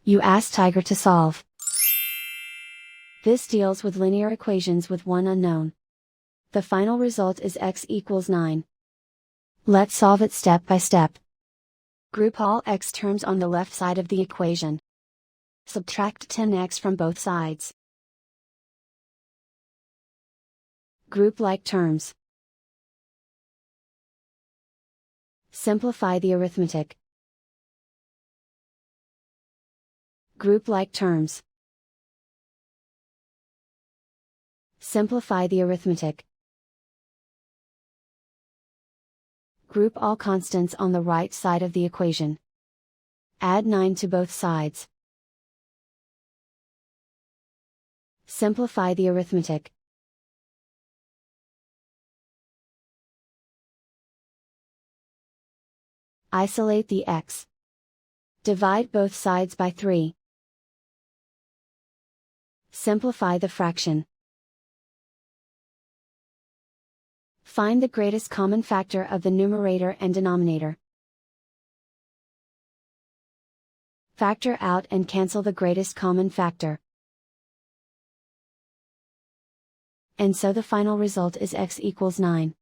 You ask Tiger to solve. This deals with linear equations with one unknown. The final result is x equals 9. Let's solve it step by step. Group all x terms on the left side of the equation. Subtract 10x from both sides. Group like terms. Simplify the arithmetic. Group like terms. Simplify the arithmetic. Group all constants on the right side of the equation. Add 9 to both sides. Simplify the arithmetic. Isolate the x. Divide both sides by 3. Simplify the fraction. Find the greatest common factor of the numerator and denominator. Factor out and cancel the greatest common factor. And so the final result is x equals 9.